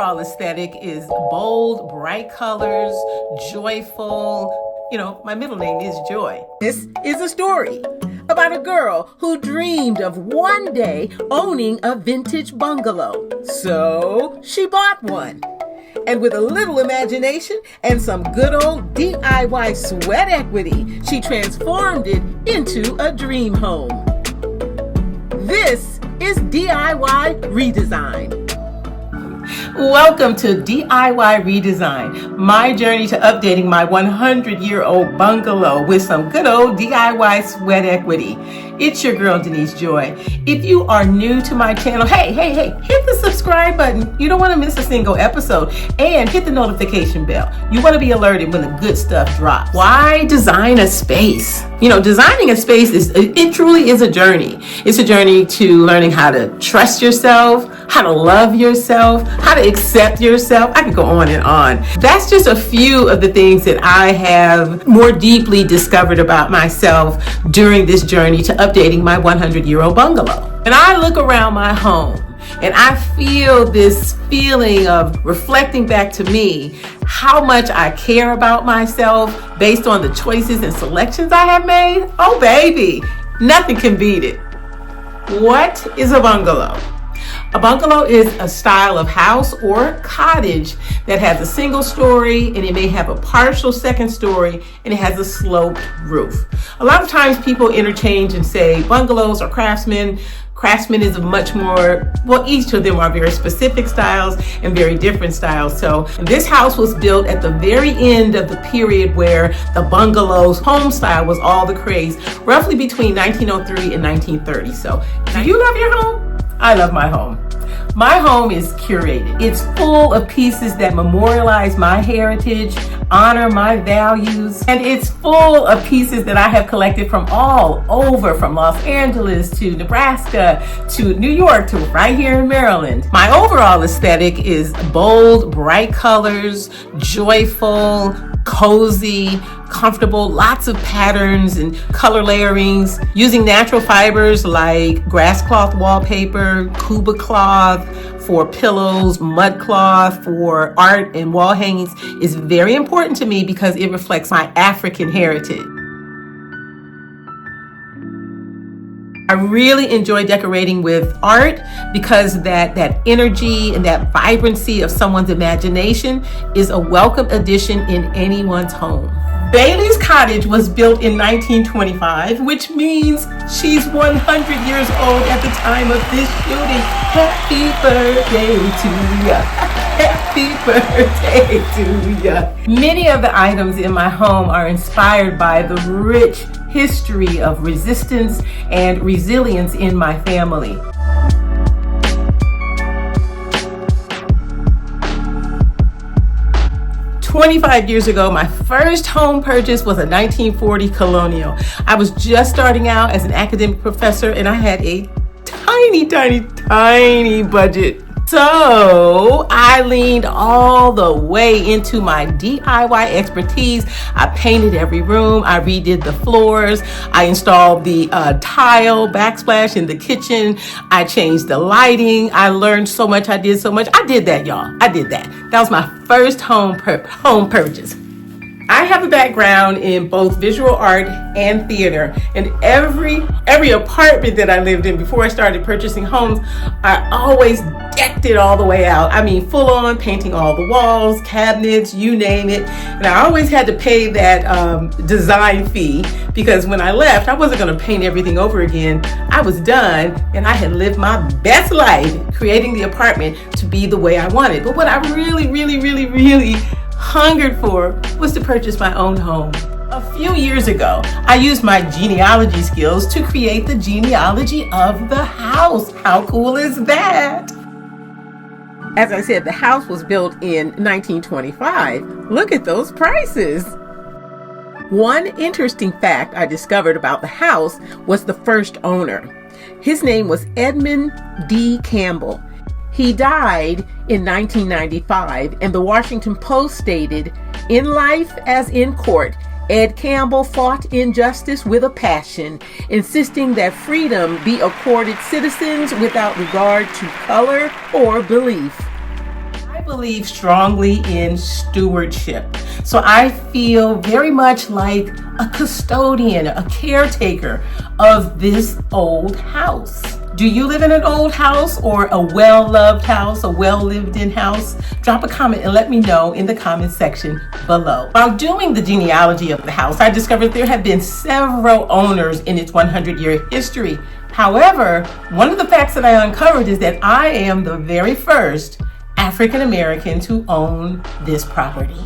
overall aesthetic is bold, bright colors, joyful. My middle name is Joy. This is a story about a girl who dreamed of one day owning a vintage bungalow. So she bought one. And with a little imagination and some good old DIY sweat equity, she transformed it into a dream home. This is DIY Redesign. Welcome to DIY Redesign, my journey to updating my 100-year-old bungalow with some good old DIY sweat equity. It's your girl, Denise Joy. If you are new to my channel, hey, hit the subscribe button. You don't want to miss a single episode. And hit the notification bell. You want to be alerted when the good stuff drops. Why design a space? Designing a space it truly is a journey. It's a journey to learning how to trust yourself, how to love yourself, how to accept yourself. I could go on and on. That's just a few of the things that I have more deeply discovered about myself during this journey to updating my 100-year-old bungalow. And I look around my home and I feel this feeling of reflecting back to me how much I care about myself based on the choices and selections I have made. Oh baby, nothing can beat it. What is a bungalow? A bungalow is a style of house or cottage that has a single story, and it may have a partial second story, and it has a sloped roof. A lot of times people interchange and say bungalows are craftsmen. Craftsman is a much more, each of them are very specific styles and very different styles. So this house was built at the very end of the period where the bungalow's home style was all the craze, roughly between 1903 and 1930. So do you love your home? I love my home. My home is curated. It's full of pieces that memorialize my heritage, honor my values, and it's full of pieces that I have collected from all over, from Los Angeles to Nebraska to New York to right here in Maryland. My overall aesthetic is bold, bright colors, joyful, cozy, comfortable, lots of patterns and color layerings, using natural fibers like grass cloth wallpaper, kuba cloth for pillows, mud cloth for art and wall hangings is very important to me because it reflects my African heritage. I really enjoy decorating with art because that energy and that vibrancy of someone's imagination is a welcome addition in anyone's home. Bailey's Cottage was built in 1925, which means she's 100 years old at the time of this shooting. Happy birthday to ya. Happy birthday to ya. Many of the items in my home are inspired by the rich history of resistance and resilience in my family. "25 years ago, my first home purchase was a 1940 Colonial. I was just starting out as an academic professor and I had a tiny budget. So I leaned all the way into my DIY expertise. I painted every room. I redid the floors. I installed the tile backsplash in the kitchen. I changed the lighting. I learned so much. I did so much. I did that, y'all. I did that. That was my first home purchase. I have a background in both visual art and theater, and every apartment that I lived in before I started purchasing homes, I always decked it all the way out. I mean, full on painting all the walls, cabinets, you name it. And I always had to pay that design fee because when I left, I wasn't going to paint everything over again. I was done, and I had lived my best life creating the apartment to be the way I wanted. But what I really hungered for was to purchase my own home. A few years ago, I used my genealogy skills to create the genealogy of the house. How cool is that? As I said, the house was built in 1925. Look at those prices. One interesting fact I discovered about the house was the first owner. His name was Edmund D. Campbell. He died in 1995, and the Washington Post stated, "In life as in court, Ed Campbell fought injustice with a passion, insisting that freedom be accorded citizens without regard to color or belief." believe strongly in stewardship. So I feel very much like a custodian, a caretaker of this old house. Do you live in an old house or a well-loved house, a well-lived-in house? Drop a comment and let me know in the comment section below. While doing the genealogy of the house, I discovered there have been several owners in its 100-year history. However, one of the facts that I uncovered is that I am the very first African American to own this property.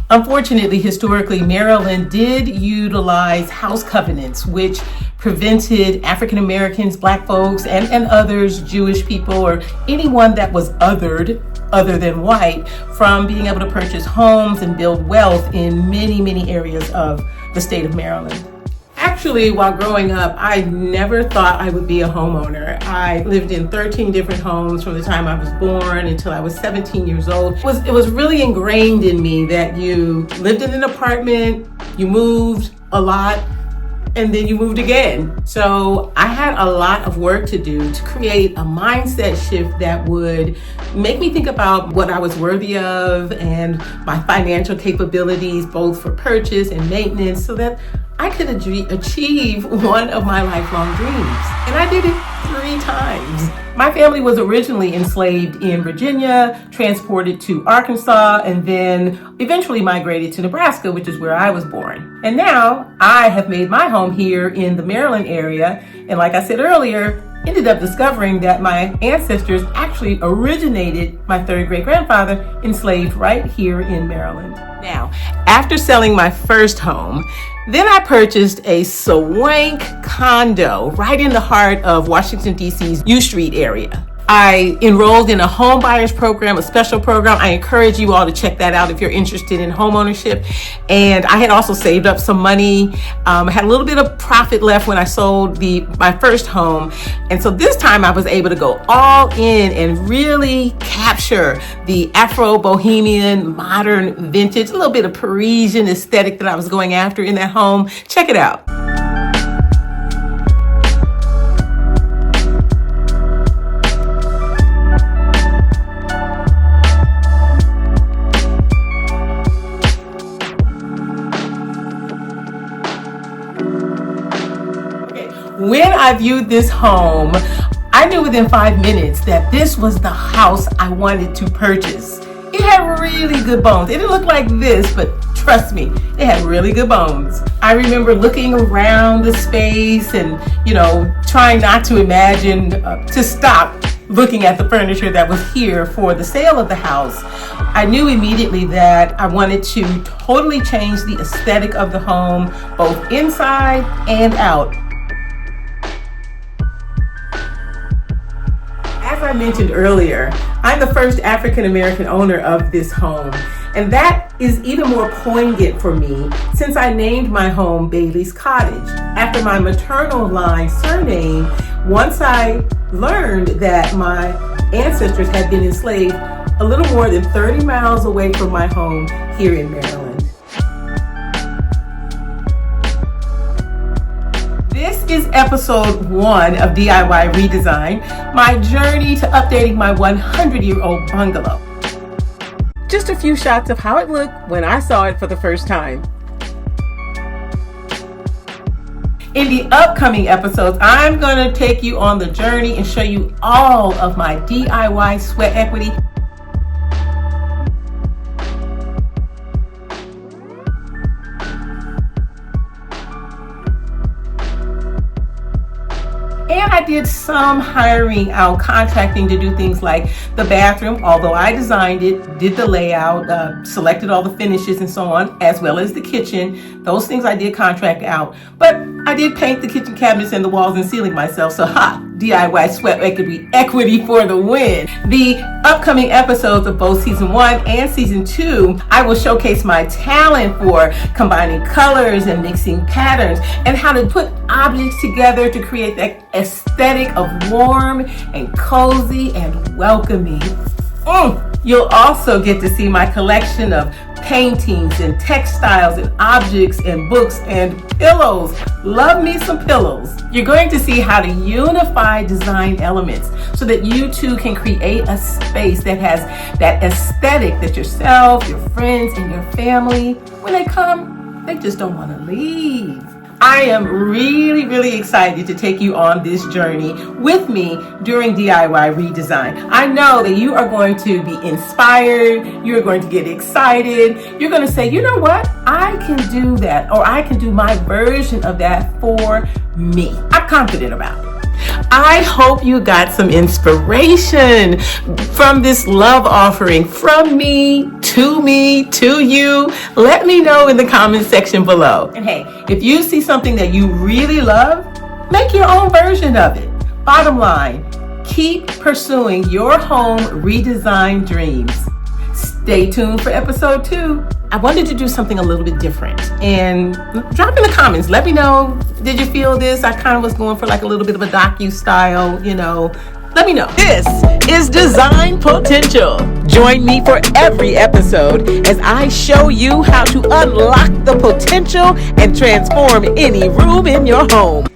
Unfortunately, historically, Maryland did utilize house covenants, which prevented African Americans, Black folks, and others, Jewish people, or anyone that was othered, other than white, from being able to purchase homes and build wealth in many, many areas of the state of Maryland. Actually, while growing up, I never thought I would be a homeowner. I lived in 13 different homes from the time I was born until I was 17 years old. It was really ingrained in me that you lived in an apartment, you moved a lot, and then you moved again. So I had a lot of work to do to create a mindset shift that would make me think about what I was worthy of and my financial capabilities, both for purchase and maintenance, so that I could achieve one of my lifelong dreams. And I did it 3 times. My family was originally enslaved in Virginia, transported to Arkansas, and then eventually migrated to Nebraska, which is where I was born. And now I have made my home here in the Maryland area. And like I said earlier, ended up discovering that my ancestors actually originated my 3rd great-grandfather enslaved right here in Maryland. Now, after selling my first home, then I purchased a swank condo right in the heart of Washington, D.C.'s U Street area. I enrolled in a home buyers program, a special program. I encourage you all to check that out if you're interested in home ownership. And I had also saved up some money. I had a little bit of profit left when I sold my first home. And so this time I was able to go all in and really capture the Afro-Bohemian, modern, vintage, a little bit of Parisian aesthetic that I was going after in that home. Check it out. When I viewed this home, I knew within 5 minutes that this was the house I wanted to purchase. It had really good bones. It didn't look like this, but trust me, it had really good bones. I remember looking around the space and, trying not to imagine, to stop looking at the furniture that was here for the sale of the house. I knew immediately that I wanted to totally change the aesthetic of the home, both inside and out. As I mentioned earlier, I'm the first African American owner of this home, and that is even more poignant for me since I named my home Bailey's Cottage after my maternal line surname once I learned that my ancestors had been enslaved a little more than 30 miles away from my home here in Maryland. This is episode 1 of DIY Redesign, my journey to updating my 100-year-old bungalow. Just a few shots of how it looked when I saw it for the first time. In the upcoming episodes, I'm going to take you on the journey and show you all of my DIY sweat equity. And I did some hiring out, contracting to do things like the bathroom, although I designed it, did the layout, selected all the finishes and so on, as well as the kitchen. Those things I did contract out. But I did paint the kitchen cabinets and the walls and ceiling myself. So DIY sweat equity for the win. The upcoming episodes of both season 1 and season 2, I will showcase my talent for combining colors and mixing patterns and how to put objects together to create that aesthetic of warm and cozy and welcoming. You'll also get to see my collection of paintings and textiles and objects and books and pillows. Love me some pillows. You're going to see how to unify design elements so that you too can create a space that has that aesthetic that yourself, your friends, and your family, when they come, they just don't want to leave. I am really excited to take you on this journey with me during DIY redesign. I know that you are going to be inspired, you're going to get excited, you're going to say, you know what, I can do that, or I can do my version of that for me. I'm confident about it. I hope you got some inspiration from this love offering from me, to you. Let me know in the comment section below. And hey, if you see something that you really love, make your own version of it. Bottom line, keep pursuing your home redesign dreams. Stay tuned for episode 2. I wanted to do something a little bit different, and drop in the comments. Let me know, did you feel this? I kind of was going for like a little bit of a docu-style, Let me know. This is Design Potential. Join me for every episode as I show you how to unlock the potential and transform any room in your home.